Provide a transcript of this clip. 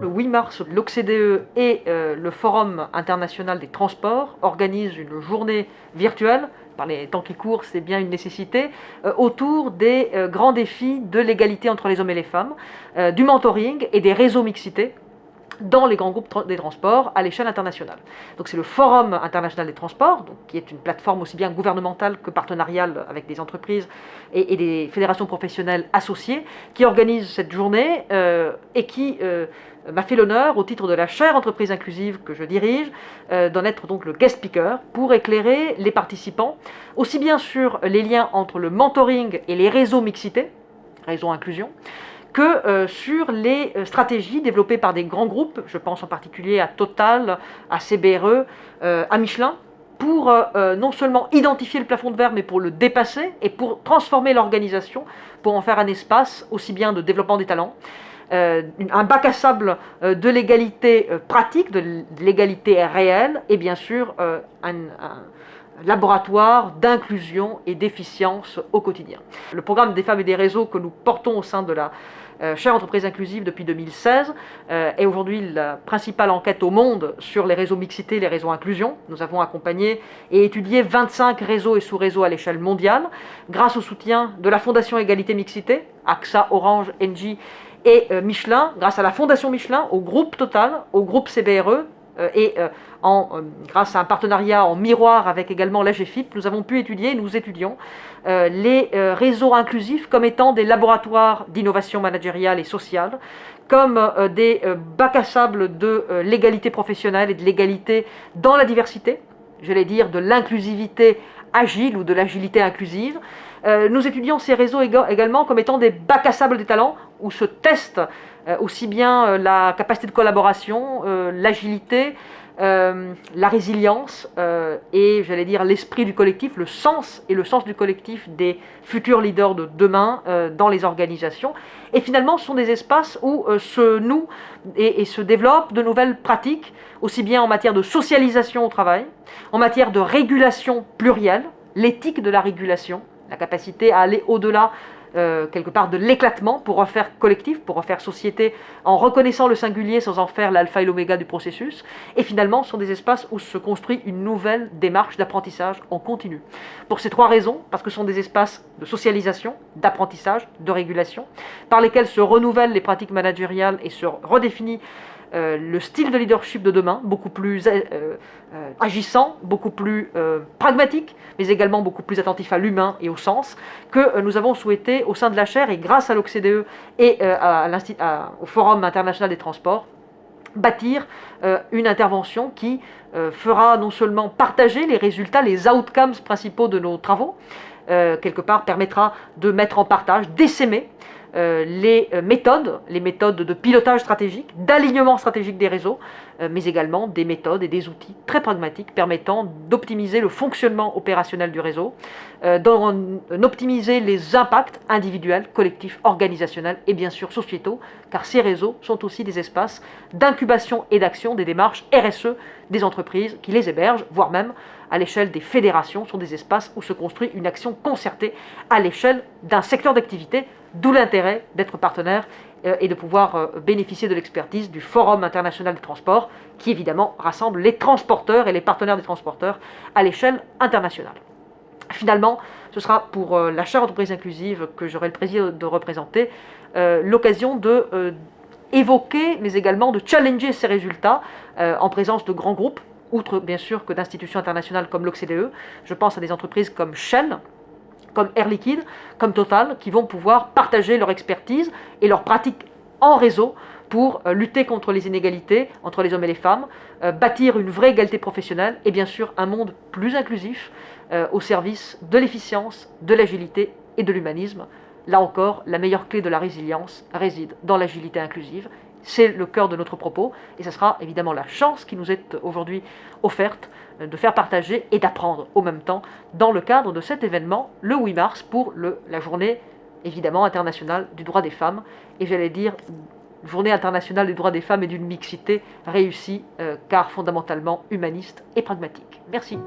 Le 8 mars, l'OCDE et le Forum international des transports organisent une journée virtuelle, par les temps qui courent, c'est bien une nécessité, autour des grands défis de l'égalité entre les hommes et les femmes, du mentoring et des réseaux mixité dans les grands groupes des transports à l'échelle internationale. Donc c'est le Forum international des transports, donc, qui est une plateforme aussi bien gouvernementale que partenariale avec des entreprises et des fédérations professionnelles associées, qui organise cette journée et qui m'a fait l'honneur, au titre de la chaire entreprise inclusive que je dirige, d'en être donc le guest speaker pour éclairer les participants, aussi bien sur les liens entre le mentoring et les réseaux mixité, réseaux inclusion, que sur les stratégies développées par des grands groupes, je pense en particulier à Total, à CBRE, à Michelin, pour non seulement identifier le plafond de verre, mais pour le dépasser et pour transformer l'organisation, pour en faire un espace aussi bien de développement des talents, un bac à sable de l'égalité pratique, de l'égalité réelle, et bien sûr un laboratoire d'inclusion et d'efficience au quotidien. Le programme des femmes et des réseaux que nous portons au sein de la chaire entreprise inclusive depuis 2016 est aujourd'hui la principale enquête au monde sur les réseaux mixité, les réseaux inclusion. Nous avons accompagné et étudié 25 réseaux et sous-réseaux à l'échelle mondiale grâce au soutien de la Fondation Égalité Mixité, AXA, Orange, Engie et Michelin, grâce à la Fondation Michelin, au groupe Total, au groupe CBRE, grâce à un partenariat en miroir avec également l'AGFIP, nous avons pu étudier, nous étudions les réseaux inclusifs comme étant des laboratoires d'innovation managériale et sociale, comme des bacs à sable de l'égalité professionnelle et de l'égalité dans la diversité, j'allais dire de l'inclusivité agile ou de l'agilité inclusive. Nous étudions ces réseaux également comme étant des bacs à sable des talents où se testent aussi bien la capacité de collaboration, l'agilité, la résilience et j'allais dire l'esprit du collectif, le sens du collectif des futurs leaders de demain dans les organisations. Et finalement, ce sont des espaces où se nouent et se développent de nouvelles pratiques, aussi bien en matière de socialisation au travail, en matière de régulation plurielle, l'éthique de la régulation, la capacité à aller au-delà quelque part de l'éclatement pour refaire collectif, pour refaire société en reconnaissant le singulier sans en faire l'alpha et l'oméga du processus. Et finalement, ce sont des espaces où se construit une nouvelle démarche d'apprentissage en continu. Pour ces trois raisons, parce que ce sont des espaces de socialisation, d'apprentissage, de régulation, par lesquels se renouvellent les pratiques managériales et se redéfinit le style de leadership de demain, beaucoup plus agissant, beaucoup plus pragmatique, mais également beaucoup plus attentif à l'humain et au sens, que nous avons souhaité au sein de la chaire et grâce à l'OCDE et au Forum international des transports, bâtir une intervention qui fera non seulement partager les résultats, les outcomes principaux de nos travaux, quelque part permettra de mettre en partage, d'essaimer les méthodes de pilotage stratégique, d'alignement stratégique des réseaux, mais également des méthodes et des outils très pragmatiques permettant d'optimiser le fonctionnement opérationnel du réseau, d'optimiser les impacts individuels, collectifs, organisationnels et bien sûr sociétaux, car ces réseaux sont aussi des espaces d'incubation et d'action des démarches RSE des entreprises qui les hébergent, voire même à l'échelle des fédérations, sont des espaces où se construit une action concertée à l'échelle d'un secteur d'activité, d'où l'intérêt d'être partenaire et de pouvoir bénéficier de l'expertise du Forum international des transports, qui évidemment rassemble les transporteurs et les partenaires des transporteurs à l'échelle internationale. Finalement, ce sera pour la chaire entreprise inclusive que j'aurai le plaisir de représenter, l'occasion de évoquer, mais également de challenger ces résultats en présence de grands groupes, outre bien sûr que d'institutions internationales comme l'OCDE. Je pense à des entreprises comme Shell, comme Air Liquide, comme Total, qui vont pouvoir partager leur expertise et leurs pratiques en réseau pour lutter contre les inégalités entre les hommes et les femmes, bâtir une vraie égalité professionnelle et bien sûr un monde plus inclusif au service de l'efficience, de l'agilité et de l'humanisme. Là encore, la meilleure clé de la résilience réside dans l'agilité inclusive. C'est le cœur de notre propos et ce sera évidemment la chance qui nous est aujourd'hui offerte de faire partager et d'apprendre au même temps dans le cadre de cet événement le 8 mars pour la journée évidemment internationale du droit des femmes et j'allais dire journée internationale du droit des femmes et d'une mixité réussie car fondamentalement humaniste et pragmatique. Merci.